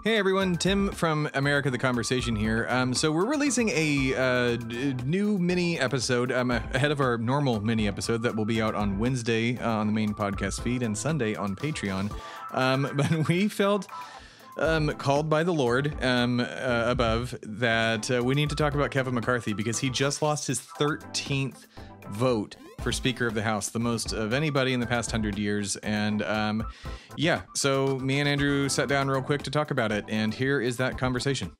Hey everyone, Tim from America the Conversation here. So we're releasing a new mini episode ahead of our normal mini episode that will be out on Wednesday on the main podcast feed and Sunday on Patreon. But we felt called by the Lord above that we need to talk about Kevin McCarthy because he just lost his 13th vote for Speaker of the House, the most of anybody in the past 100 years. And yeah, so me and Andrew sat down real quick to talk about it. And here is that conversation.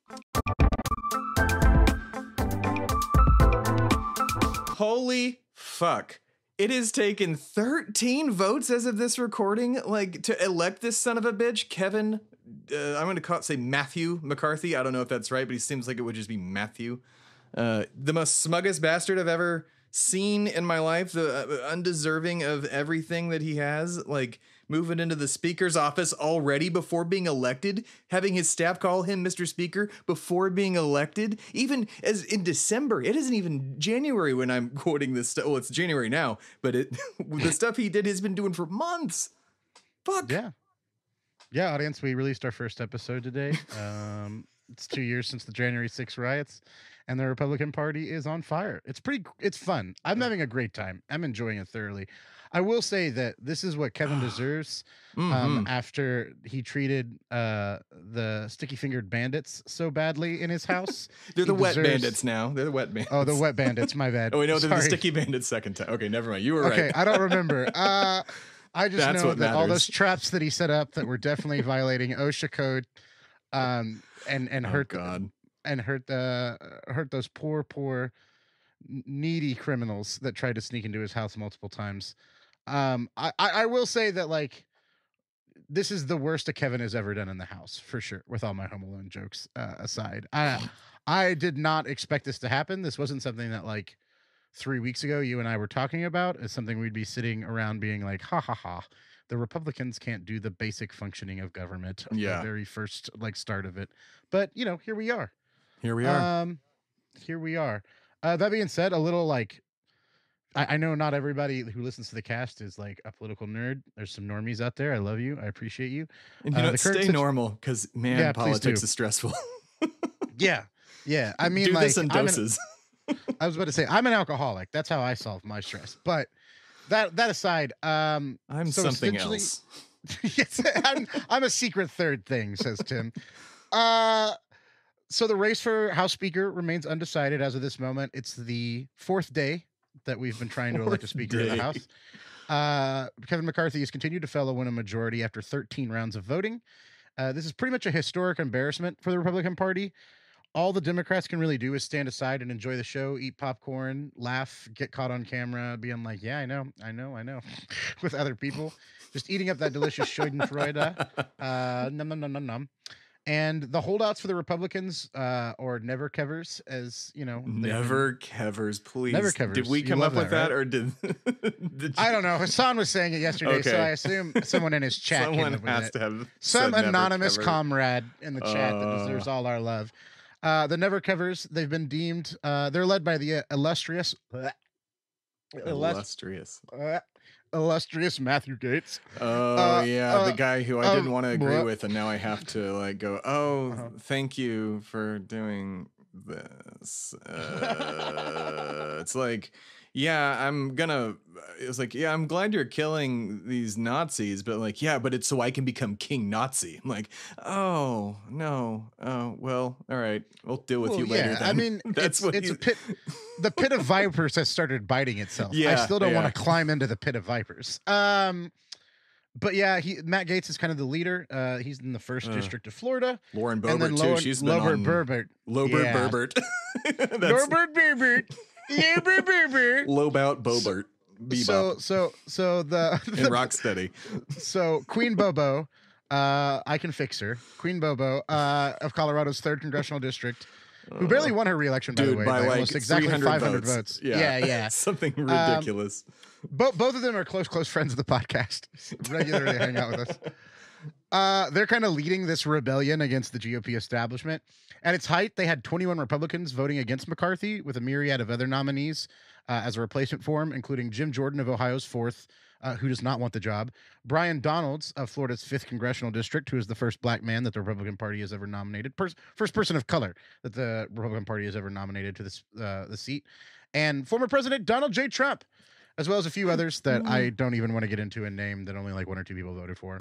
Holy fuck. It has taken 13 votes as of this recording, like, to elect this son of a bitch, Kevin. I'm going to say Matthew McCarthy. I don't know if that's right, but he seems like it would just be Matthew. The most smuggest bastard I've ever seen in my life, the undeserving of everything that he has, like moving into the speaker's office already before being elected, having his staff call him Mr. Speaker before being elected, even as in December. It isn't even January when I'm quoting this stuff. Well, it's January now, but the stuff he did has been doing for months. Fuck. Yeah, audience, we released our first episode today. It's 2 years since the January 6th riots, and the Republican Party is on fire. It's fun. I'm having a great time. I'm enjoying it thoroughly. I will say that this is what Kevin deserves after he treated the sticky-fingered bandits so badly in his house. They're the wet bandits now. They're the wet bandits. Oh, the wet bandits. My bad. Oh, wait, no, they're the sticky bandits second time. Okay, never mind. You were right. Okay, I don't remember. I just know that all those traps that he set up that were definitely violating OSHA code, and hurt those poor needy criminals that tried to sneak into his house multiple times. I will say that, like, this is the worst that Kevin has ever done in the house for sure. With all my Home Alone jokes aside, I did not expect this to happen. This wasn't something that, like, 3 weeks ago you and I were talking about. It's something we'd be sitting around being like, ha ha ha, the Republicans can't do the basic functioning of government. The very first, like, start of it. But, you know, here we are. Here we are. That being said, a little, like, I know not everybody who listens to the cast is, like, a political nerd. There's some normies out there. I love you. I appreciate you. And, you know, stay normal, because, man, politics is stressful. Yeah. I mean, do like, this in doses. I was about to say, I'm an alcoholic. That's how I solve my stress. But that aside, I'm something else. Yes, I'm a secret third thing, says Tim. So the race for House Speaker remains undecided as of this moment. It's the fourth day that we've been trying to elect a Speaker of the House. Kevin McCarthy has continued to fail to win a majority after 13 rounds of voting. This is pretty much a historic embarrassment for the Republican Party. All the Democrats can really do is stand aside and enjoy the show, eat popcorn, laugh, get caught on camera, being like, yeah, I know, with other people, just eating up that delicious Schadenfreude. Nom. And the holdouts for the Republicans, or never kevers, as you know, never kevers, please. Never kevers. Did we come up with that, right? Or did I don't know. Hassan was saying it yesterday, okay. So I assume someone in his chat. Someone has to have some anonymous comrade in the chat that deserves all our love. The never covers. They've been deemed. They're led by the illustrious Matthew Gaetz. Oh yeah, the guy who I didn't want to agree with, and now I have to, like, go, thank you for doing this. It's like, yeah, I'm glad you're killing these Nazis, but, like, yeah, but it's so I can become King Nazi. I'm like, oh no, oh well, all right, we'll deal with you later. Then. I mean, it's a pit. The pit of vipers has started biting itself. Yeah, I still don't want to climb into the pit of vipers. But yeah, Matt Gaetz is kind of the leader. He's in the first district of Florida. Lauren Boebert too. She's been on Burbert. Lobert. Norbert Burbert. Lobout Boebert. So the and Rocksteady. So Queen Bobo, I can fix her. Queen Bobo of Colorado's 3rd congressional district, who barely won her re-election, by the way, by like almost exactly 500 votes. Yeah. Something ridiculous. Both of them are close friends of the podcast. Regularly hang out with us. They're kind of leading this rebellion against the GOP establishment. At its height, they had 21 Republicans voting against McCarthy, with a myriad of other nominees as a replacement for him, including Jim Jordan of Ohio's 4th, who does not want the job, Brian Donalds of Florida's 5th congressional district, who is the first black man that the Republican Party has ever nominated, first person of color that the Republican Party has ever nominated to this the seat, and former President Donald J. Trump, as well as a few others that I don't even want to get into and name that only like 1 or 2 people voted for.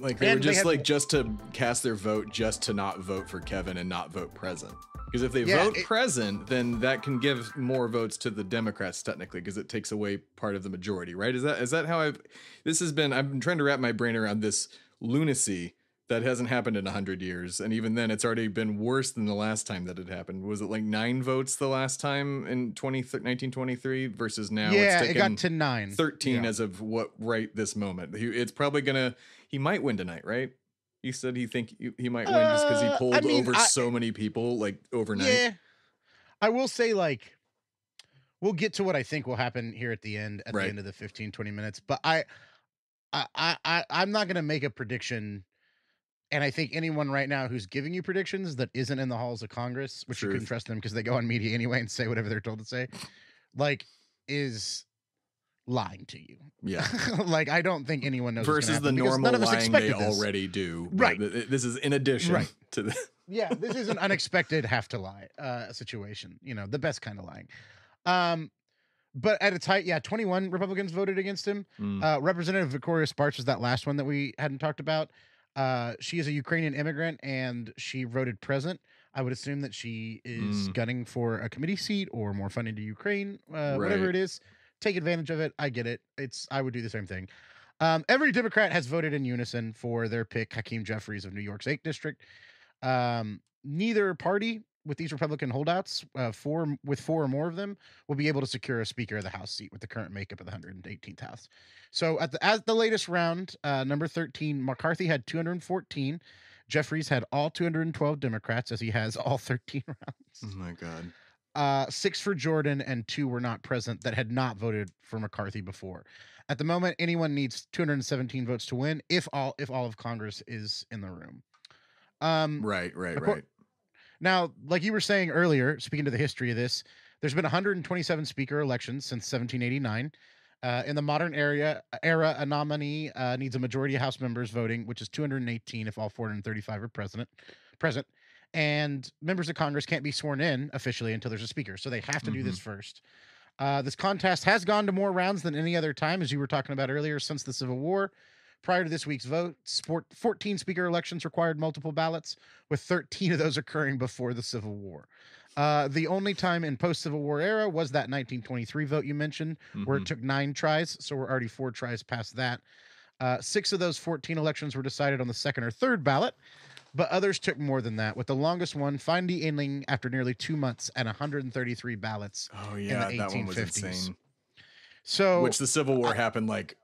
Like they were just like just to cast their vote, just to not vote for Kevin and not vote present. Because if they vote present, then that can give more votes to the Democrats technically, because it takes away part of the majority, right? Is that how I've been trying to wrap my brain around this lunacy that hasn't happened in 100 years, and even then, it's already been worse than the last time that it happened. Was it like 9 votes the last time in 1923 versus now? Yeah, it got to 9. 13 as of right this moment. It's probably he might win tonight, right? You said he might win just because he pulled over so many people like overnight. Yeah, I will say like we'll get to what I think will happen here at the end the end of the 15-20 minutes, but I'm not gonna make a prediction. And I think anyone right now who's giving you predictions that isn't in the halls of Congress, which you can trust them because they go on media anyway and say whatever they're told to say, like, is lying to you. Yeah. Like, I don't think anyone knows. Versus the normal lying they already do. Right. This is in addition to the. Yeah, this is an unexpected have to lie situation. You know, the best kind of lying. But at its height, 21 Republicans voted against him. Representative Victoria Sparks was that last one that we hadn't talked about. She is a Ukrainian immigrant and she voted present. I would assume that she is gunning for a committee seat or more funding to Ukraine, whatever it is. Take advantage of it. I get it. I would do the same thing. Every Democrat has voted in unison for their pick, Hakeem Jeffries of New York's 8th district. Neither party with these Republican holdouts, 4 or more of them, will be able to secure a Speaker of the House seat with the current makeup of the 118th House. So at the latest round, number 13, McCarthy had 214. Jeffries had all 212 Democrats, as he has all 13 rounds. Oh my God. 6 for Jordan and 2 were not present that had not voted for McCarthy before. At the moment, anyone needs 217 votes to win if all of Congress is in the room. Right. Now, like you were saying earlier, speaking to the history of this, there's been 127 speaker elections since 1789. In the modern era, a nominee needs a majority of House members voting, which is 218 if all 435 are present. And members of Congress can't be sworn in officially until there's a speaker. So they have to do this first. This contest has gone to more rounds than any other time, as you were talking about earlier, since the Civil War. Prior to this week's vote, 14 speaker elections required multiple ballots, with 13 of those occurring before the Civil War. The only time in post-Civil War era was that 1923 vote you mentioned, where it took 9 tries, so we're already 4 tries past that. 6 of those 14 elections were decided on the 2nd or 3rd ballot, but others took more than that, with the longest one finally ending after nearly 2 months and 133 ballots in the 1850s. That one was insane. So, which the Civil War happened like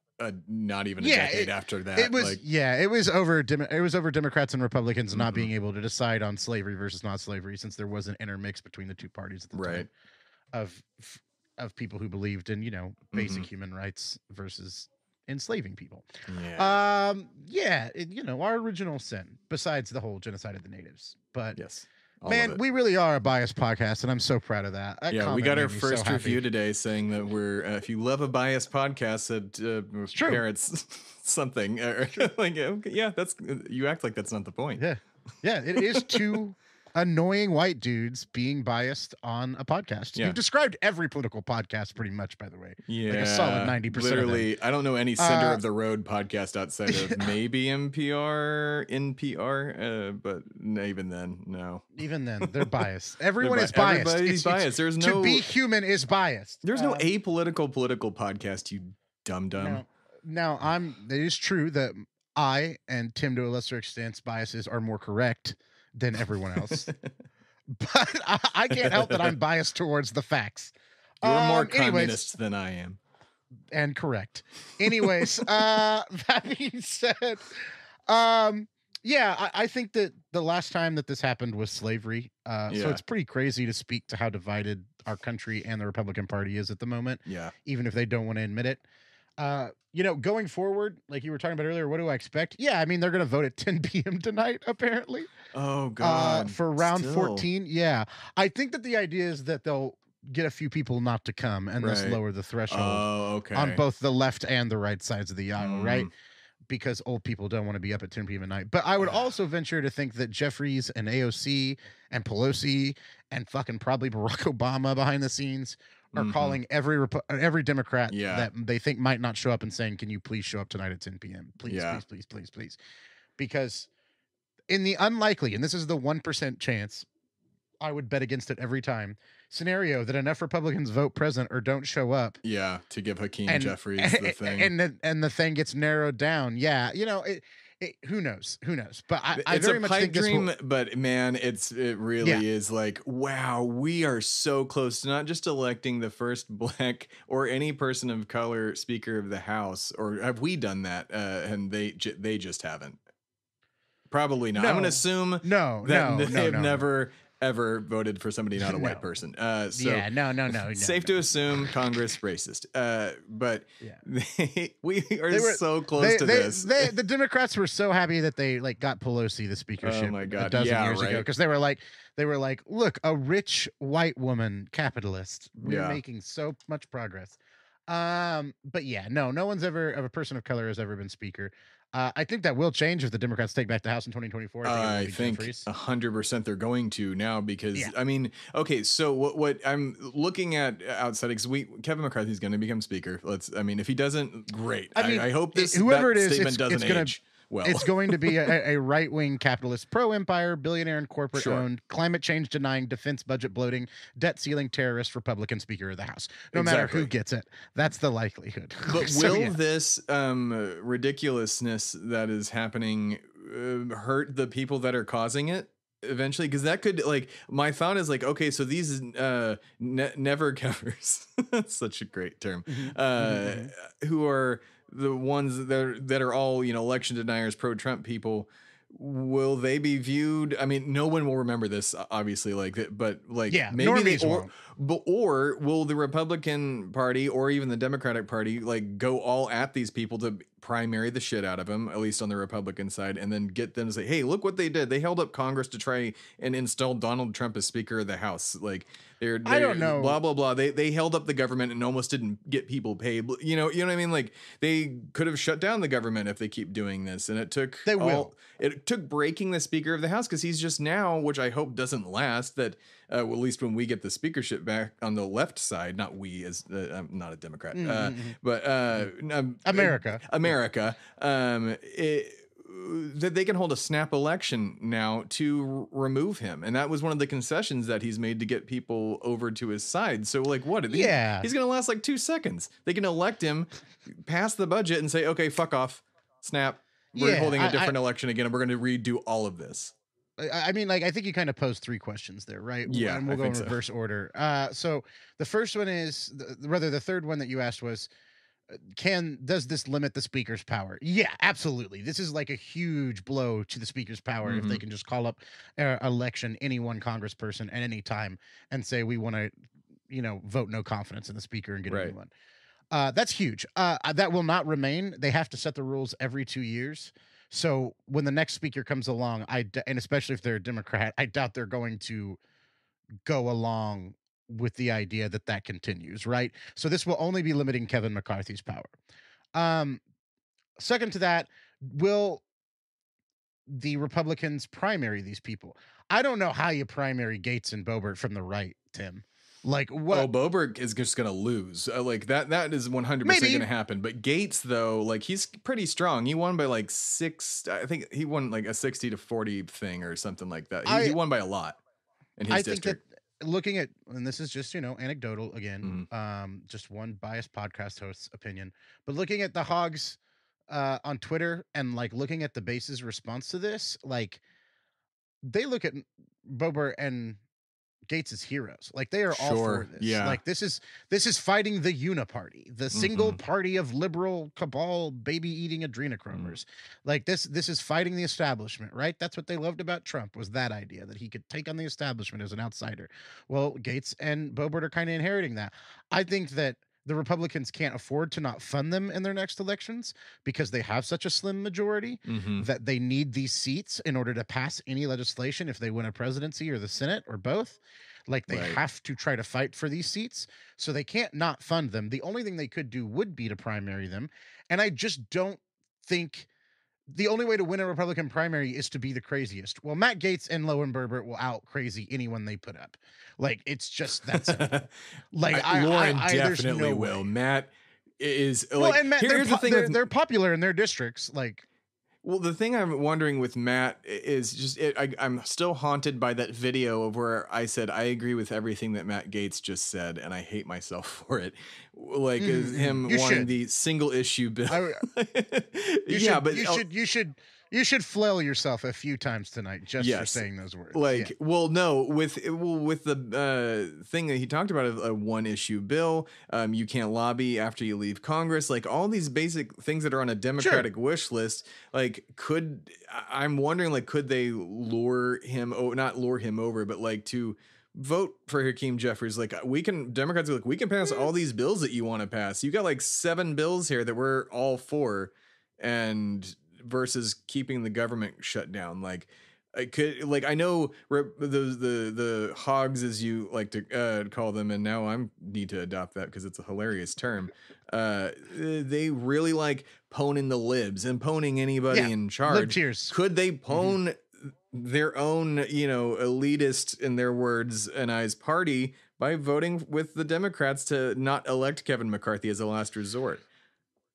not even a decade after that. It was it was over Democrats and Republicans not being able to decide on slavery versus not slavery, since there was an intermix between the two parties at the time of people who believed in, you know, basic human rights versus enslaving people. You know, our original sin, besides the whole genocide of the natives. But man, we really are a biased podcast, and I'm so proud of that. We got our first review today saying that we're if you love a biased podcast, that parents something like that's you act like that's not the point. Yeah, it is 2 annoying white dudes being biased on a podcast. You've described every political podcast pretty much, by the way. Like a solid 90%. Literally, I don't know any center of the road podcast outside of maybe NPR, but even then, no. Even then, they're biased. Everyone is biased. Everybody's biased. There's no, to be human is biased. There's no apolitical political podcast, you dum-dum. Now, it is true that I and Tim, to a lesser extent, biases are more correct than everyone else. But I can't help that I'm biased towards the facts. You're more communist than I am. And correct. Anyways, that being said, Yeah, I think that the last time that this happened was slavery. So it's pretty crazy to speak to how divided our country and the Republican Party is at the moment. Yeah. Even if they don't want to admit it. Going forward, like you were talking about earlier, what do I expect? Yeah, I mean, they're going to vote at 10 p.m. tonight, apparently. Oh, God. For round 14. Yeah. I think that the idea is that they'll get a few people not to come and thus lower the threshold on both the left and the right sides of the aisle, right? Because old people don't want to be up at 10 p.m. at night. But I would also venture to think that Jeffries and AOC and Pelosi and fucking probably Barack Obama behind the scenes are calling every Democrat that they think might not show up and saying, can you please show up tonight at 10 p.m.? Please, please, please, please, please. Because in the unlikely, and this is the 1% chance, I would bet against it every time, scenario that enough Republicans vote present or don't show up. Yeah, to give Hakeem Jeffries the thing. And the thing gets narrowed down. Yeah, who knows? Who knows? But I it's very a much pipe think dream, but man, it really is like, wow, we are so close to not just electing the first Black or any person of color Speaker of the House, or have we done that? And they just haven't. Probably not. No. I'm going to assume that they have never ever voted for somebody not a white person. No. Safe to assume Congress racist. But we are so close to this. The Democrats were so happy that they got Pelosi the speakership. Oh my God. A dozen years ago, because they were like, look, a rich white woman capitalist. We're making so much progress. But yeah, no one's ever of a person of color has ever been speaker. I think that will change if the Democrats take back the House in 2024. I think 100% they're going to now, because I mean, okay, so what I'm looking at outside, because Kevin McCarthy is going to become speaker. If he doesn't, great. I hope whoever it is, statement doesn't age. Well, it's going to be a right-wing capitalist, pro-empire, billionaire and corporate-owned, climate change denying, defense budget bloating, debt ceiling terrorist Republican Speaker of the House. No matter who gets it, that's the likelihood. But will this ridiculousness that is happening hurt the people that are causing it eventually? Because that could, my thought is okay, so these never covers, that's such a great term, who are the ones that are all, election deniers, pro-Trump people, will they be viewed? I mean, no one will remember this, obviously, maybe they or will the Republican Party or even the Democratic Party go all at these people to primary the shit out of them, at least on the Republican side, and then get them to say, hey, look what they did. They held up Congress to try and install Donald Trump as Speaker of the House. They're I don't know. Blah, blah, blah. They held up the government and almost didn't get people paid. You know what I mean? They could have shut down the government if they keep doing this. And it took it took breaking the Speaker of the House, because he's just now, which I hope doesn't last, that at least when we get the speakership back on the left side, not we, as I'm not a Democrat, but America, that they can hold a snap election now to remove him. And that was one of the concessions that he's made to get people over to his side. So what? He's going to last 2 seconds. They can elect him, pass the budget, and say, okay, fuck off, snap. We're holding a different election again, and we're going to redo all of this. I mean, I think you kind of posed 3 questions there, right? Yeah, and we'll go in reverse order. So the first one is, the third one that you asked was, does this limit the speaker's power? Yeah, absolutely. This is a huge blow to the speaker's power if they can just call up election any one congressperson at any time and say, we want to, vote no confidence in the speaker and get a new one. That's huge. That will not remain. They have to set the rules every 2 years. So when the next speaker comes along, and especially if they're a Democrat, I doubt they're going to go along with the idea that continues, right? So this will only be limiting Kevin McCarthy's power. Second to that, will the Republicans primary these people? I don't know how you primary Gates and Boebert from the right, Tim. What? Oh, Boebert is just going to lose. That is 100% going to happen. But Gates, though, he's pretty strong. He won by 6. I think he won a 60-40 thing or something like that. He won by a lot in his district. Think that looking at, and this is just, anecdotal again, just one biased podcast host's opinion, but looking at the Hogs on Twitter and looking at the base's response to this, they look at Boebert and Gates's heroes. Like, they are all for this. Yeah. Like, this is fighting the uniparty, the single party of liberal cabal baby eating adrenochromers. Like, this is fighting the establishment, right? That's what they loved about Trump, was that idea that he could take on the establishment as an outsider. Well, Gates and Boebert are kind of inheriting that. I think that the Republicans can't afford to not fund them in their next elections because they have such a slim majority that they need these seats in order to pass any legislation if they win a presidency or the Senate or both. Like, they have to try to fight for these seats, so they can't not fund them. The only thing they could do would be to primary them. And I just don't think the only way to win a Republican primary is to be the craziest. Well, Matt Gaetz and Boebert will out crazy anyone they put up. Like, it's just that simple. Like, Lauren definitely will. Matt is like, well, and Matt, here's the thing: they're popular in their districts. Like, well, the thing I'm wondering with Matt is just I'm still haunted by that video of where I said I agree with everything that Matt Gaetz just said, and I hate myself for it. Like, him wanting the single issue bill. You should flail yourself a few times tonight just for saying those words. Like, with the thing that he talked about, a one issue bill, you can't lobby after you leave Congress, like all these basic things that are on a Democratic wish list. Like, I'm wondering, like, could they not lure him over, but like to vote for Hakeem Jeffries? Like, Democrats are like, we can pass all these bills that you want to pass. You got like 7 bills here that we're all for, and versus keeping the government shut down. Like, I know the hogs, as you like to call them, and now I need to adopt that because it's a hilarious term. They really like poning the libs and poning anybody in charge. Could they pwn their own, elitist, in their words and eyes, party by voting with the Democrats to not elect Kevin McCarthy as a last resort?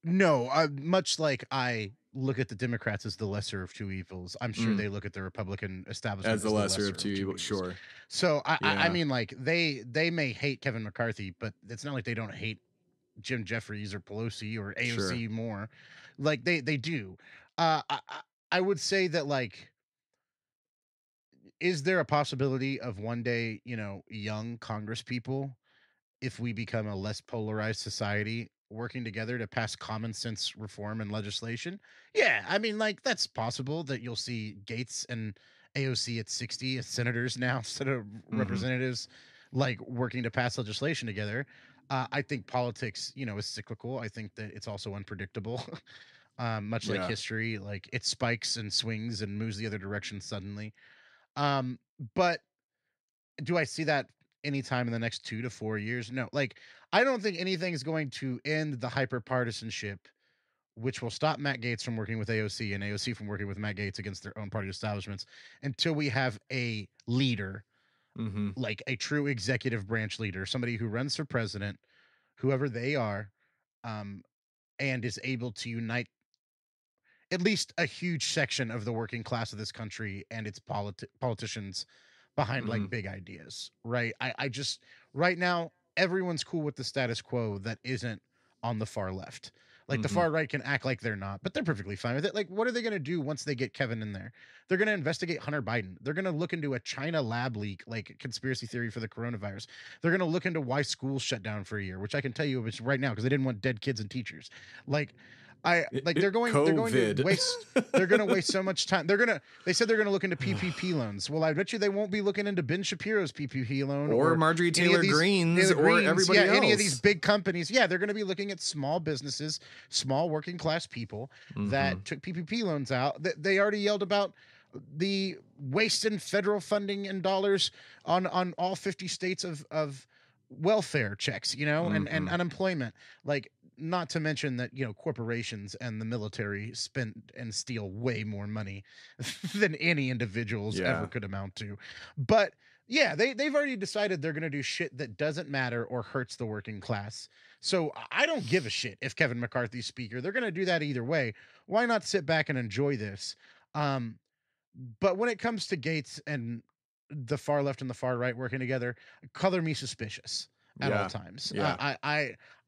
No, much like I look at the Democrats as the lesser of two evils, I'm sure they look at the Republican establishment as the lesser of two evils. Sure. So I mean, like, they may hate Kevin McCarthy, but it's not like they don't hate Jim Jeffries or Pelosi or AOC more. Like, they do. I would say that, like, is there a possibility of one day, young Congress people, if we become a less polarized society, working together to pass common sense reform and legislation? Yeah, I mean, like, that's possible that you'll see Gaetz and AOC at 60 as senators now instead of representatives, like, working to pass legislation together. I think politics, is cyclical. I think that it's also unpredictable, much like history. Like, it spikes and swings and moves the other direction suddenly. But do I see that anytime in the next 2 to 4 years? No. Like, I don't think anything is going to end the hyperpartisanship, which will stop Matt Gaetz from working with AOC and AOC from working with Matt Gaetz against their own party establishments, until we have a leader, like a true executive branch leader, somebody who runs for president, whoever they are, and is able to unite at least a huge section of the working class of this country and its politicians behind like big ideas, right? I just, right now, everyone's cool with the status quo that isn't on the far left. Like, the far right can act like they're not, but they're perfectly fine with it. Like, what are they going to do once they get Kevin in there? They're going to investigate Hunter Biden. They're going to look into a China lab leak, like conspiracy theory for the coronavirus. They're going to look into why schools shut down for a year, which I can tell you right now because they didn't want dead kids and teachers. Like, they're going to waste so much time. They said they're going to look into PPP loans. Well, I bet you they won't be looking into Ben Shapiro's PPP loan or Marjorie Taylor Greene's or everybody else. Any of these big companies. Yeah, they're going to be looking at small businesses, small working class people that took PPP loans out. They already yelled about the waste in federal funding and dollars on all 50 states of welfare checks, and unemployment. Like, not to mention that, corporations and the military spend and steal way more money than any individuals ever could amount to. But yeah, they've already decided they're going to do shit that doesn't matter or hurts the working class. So I don't give a shit if Kevin McCarthy's speaker. They're going to do that either way. Why not sit back and enjoy this? But when it comes to Gaetz and the far left and the far right working together, color me suspicious at all times.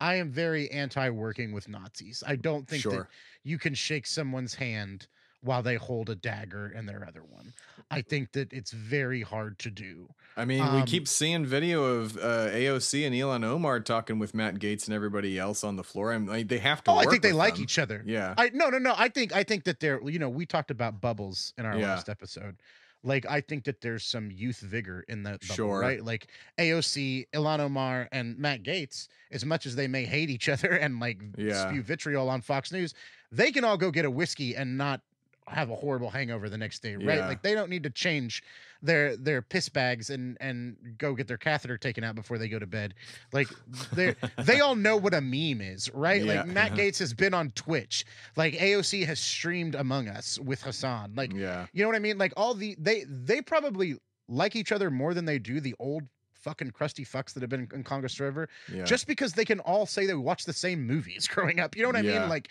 I am very anti working with Nazis. I don't think that you can shake someone's hand while they hold a dagger in their other one. I think that it's very hard to do. I mean, we keep seeing video of AOC and Ilhan Omar talking with Matt Gaetz and everybody else on the floor. They have to. I think they like them. each other. Yeah. No. I think that they're. We talked about bubbles in our last episode. Like, I think that there's some youth vigor in that bubble, right? Like AOC, Ilhan Omar, and Matt Gaetz, as much as they may hate each other and spew vitriol on Fox News, they can all go get a whiskey and not have a horrible hangover the next day, right? Like, they don't need to change their piss bags and go get their catheter taken out before they go to bed. Like, they all know what a meme is, right? Like, Matt Gaetz has been on Twitch. Like, AOC has streamed Among Us with Hassan. Like, you know what I mean? Like, they probably like each other more than they do the old fucking crusty fucks that have been in Congress forever, just because they can all say they watch the same movies growing up. You know what I mean? Like,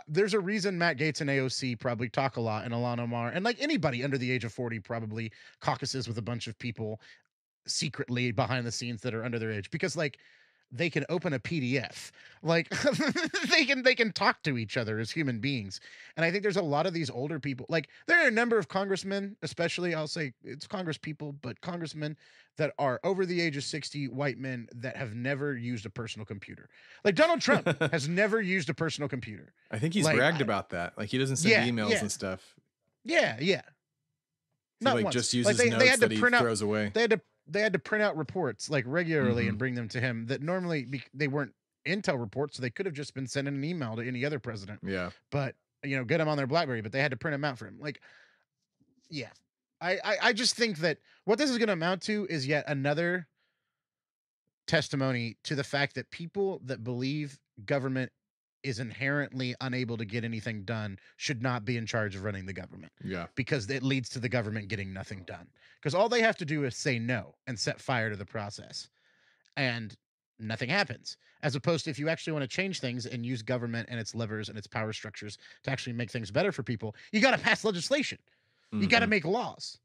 there's a reason Matt Gaetz and AOC probably talk a lot, and Ilhan Omar, and like anybody under the age of 40 probably caucuses with a bunch of people secretly behind the scenes that are under their age, because like they can open a PDF, like they can talk to each other as human beings. And I think there's a lot of these older people, like there are a number of congressmen, especially, I'll say it's Congress people, but congressmen that are over the age of 60, white men that have never used a personal computer. Like Donald Trump has never used a personal computer. I think he's bragged about that. Like he doesn't send emails and stuff. Yeah. Not like once. Just uses notes that he throws away. They had to print out reports like regularly and bring them to him that normally they weren't intel reports, so they could have just been sending an email to any other president. Yeah. But get them on their BlackBerry, but they had to print them out for him. Like, I just think that what this is going to amount to is yet another testimony to the fact that people that believe government is inherently unable to get anything done should not be in charge of running the government. Yeah. Because it leads to the government getting nothing done. Because all they have to do is say no and set fire to the process. And nothing happens. As opposed to if you actually want to change things and use government and its levers and its power structures to actually make things better for people, you got to pass legislation. You got to make laws.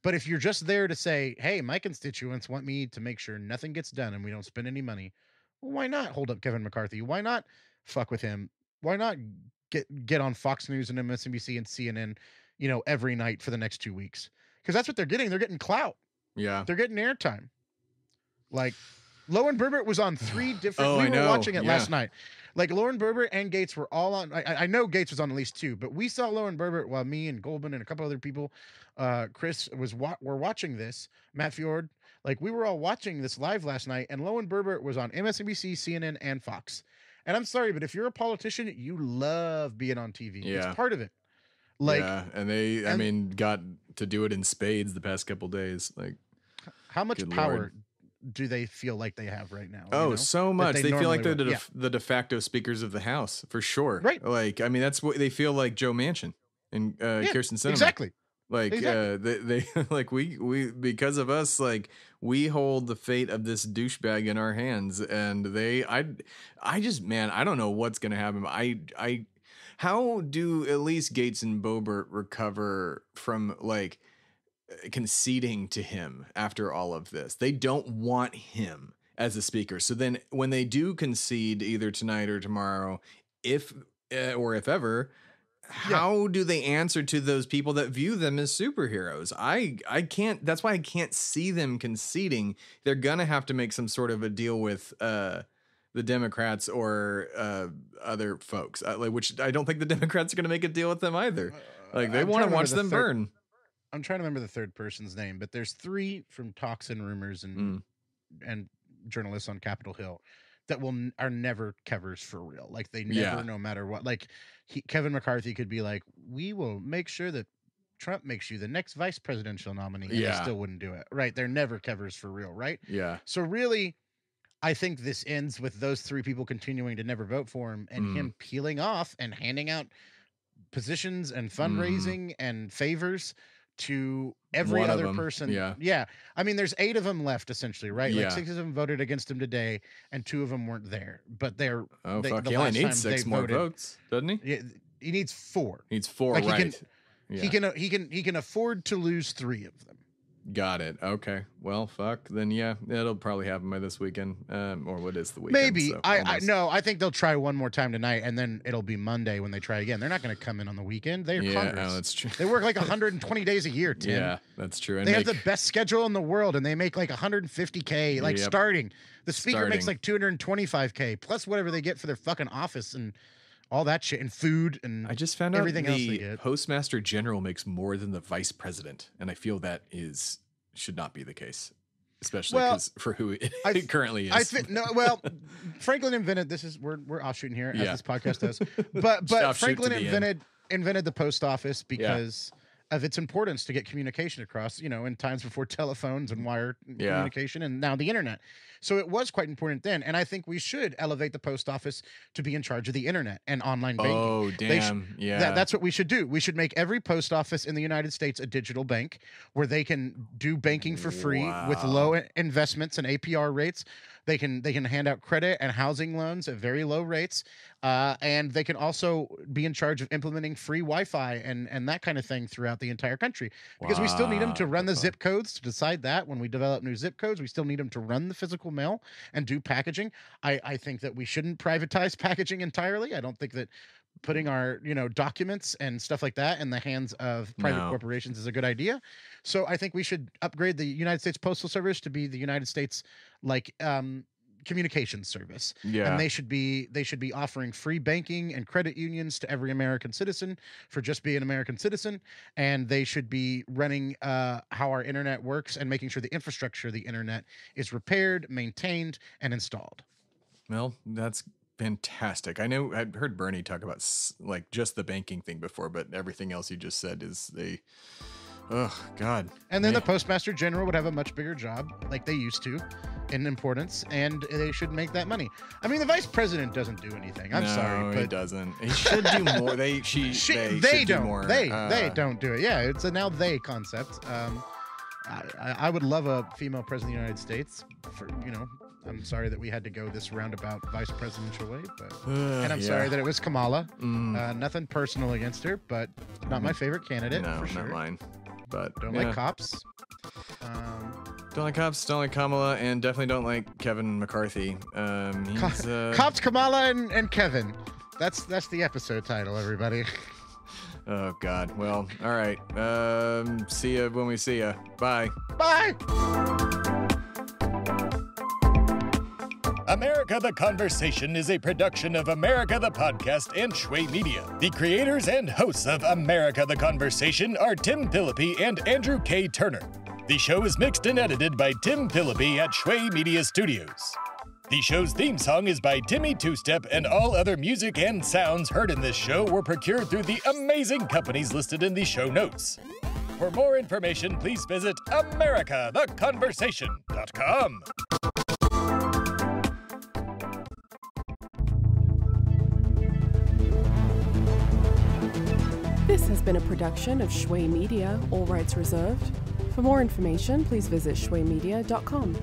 But if you're just there to say, hey, my constituents want me to make sure nothing gets done and we don't spend any money, well, why not hold up Kevin McCarthy? Why not fuck with him? Why not get on Fox News and MSNBC and CNN, every night for the next 2 weeks? Because that's what they're getting. They're getting clout. Yeah. They're getting airtime. Like, Lowen Berbert was on 3 different... we were watching it last night. Like, Lowen Berbert and Gaetz were all on... I know Gaetz was on at least 2, but we saw Lowen Berbert while me and Goldman and a couple other people, Chris, were watching this, Matt Fjord. Like, we were all watching this live last night, and Lowen Berbert was on MSNBC, CNN, and Fox. And I'm sorry, but if you're a politician, you love being on TV. Yeah. It's part of it. Like, and they, got to do it in spades the past couple days. Like, how much power do they feel like they have right now? Oh, so much. They feel like they're the de facto speakers of the House, for sure. Right. Like, that's what they feel like. Joe Manchin and Kirsten Sinema. Exactly. Like, they like we because of us, like, we hold the fate of this douchebag in our hands, and I just, man, I don't know what's gonna happen. How do at least Gaetz and Boebert recover from like conceding to him after all of this? They don't want him as a speaker. So then when they do concede either tonight or tomorrow, if ever, how do they answer to those people that view them as superheroes? I can't, that's why I can't see them conceding. They're going to have to make some sort of a deal with the Democrats or other folks, which I don't think the Democrats are going to make a deal with them either. Like, they want to watch them burn. I'm trying to remember the third person's name, but there's 3 from talks and rumors and journalists on Capitol Hill that are never covers for real. Like, they never, no matter what. Like, Kevin McCarthy could be like, we will make sure that Trump makes you the next vice presidential nominee, and they still wouldn't do it. Right? They're never covers for real, right? Yeah. So really, I think this ends with those 3 people continuing to never vote for him, and him peeling off and handing out positions and fundraising and favors to every other person. Yeah. I mean, there's 8 of them left, essentially, right? Like 6 of them voted against him today, and 2 of them weren't there. But they're he only needs 6 more votes, doesn't he? Yeah, he needs 4. He needs 4, like, right? He can afford to lose 3 of them. Got it. Okay. Well, fuck. Then yeah, it'll probably happen by this weekend. Or what is the weekend? Maybe. So I think they'll try one more time tonight, and then it'll be Monday when they try again. They're not going to come in on the weekend. They're Congress. Oh, that's true. They work like 120 days a year, Tim. Yeah, that's true. And they have the best schedule in the world, and they make like 150K, like starting. The speaker makes like 225K, plus whatever they get for their fucking office and all that shit, and food, and I just found out everything else they the get. Postmaster General makes more than the Vice President, and I feel that should not be the case, especially for who it currently is. Franklin invented we're offshooting here as this podcast does, but Franklin invented the post office because of its importance to get communication across, in times before telephones and wire communication, and now the internet. So it was quite important then, and I think we should elevate the post office to be in charge of the internet and online banking. Oh, damn. That's what we should do. We should make every post office in the United States a digital bank where they can do banking for free with low investments and APR rates. They can hand out credit and housing loans at very low rates, and they can also be in charge of implementing free Wi-Fi and that kind of thing throughout the entire country. Because we still need them to run the zip codes to decide that when we develop new zip codes. We still need them to run the physical mail and do packaging. I think that we shouldn't privatize packaging entirely. I don't think that putting our documents and stuff like that in the hands of private corporations is a good idea. So I think we should upgrade the United States Postal Service to be the United States communications service. And they should be offering free banking and credit unions to every American citizen for just being an American citizen, and they should be running how our internet works and making sure the infrastructure of the internet is repaired, maintained, and installed. Well, that's fantastic. I know I'd heard Bernie talk about like just the banking thing before, but everything else you just said is oh God. And then the Postmaster General would have a much bigger job like they used to in importance, and they should make that money. I mean, the Vice President doesn't do anything. I'm sorry, but he doesn't. He should do more. They don't do more. They don't do it. Yeah, it's a now they concept. I would love a female president of the United States for, I'm sorry that we had to go this roundabout vice presidential way, but and I'm sorry that it was Kamala. Nothing personal against her, but not my favorite candidate. No, for sure. not mine. But don't like cops. Don't like cops. Don't like Kamala, and definitely don't like Kevin McCarthy. Cops, Kamala, and Kevin. That's the episode title, everybody. Oh God. Well, all right. See ya when we see ya. Bye. Bye. America the Conversation is a production of America the Podcast and Shway Media. The creators and hosts of America the Conversation are Tim Philippi and Andrew K. Turner. The show is mixed and edited by Tim Philippi at Shway Media Studios. The show's theme song is by Timmy Two Step, and all other music and sounds heard in this show were procured through the amazing companies listed in the show notes. For more information, please visit americatheconversation.com. This has been a production of Shway Media, all rights reserved. For more information, please visit shwaymedia.com.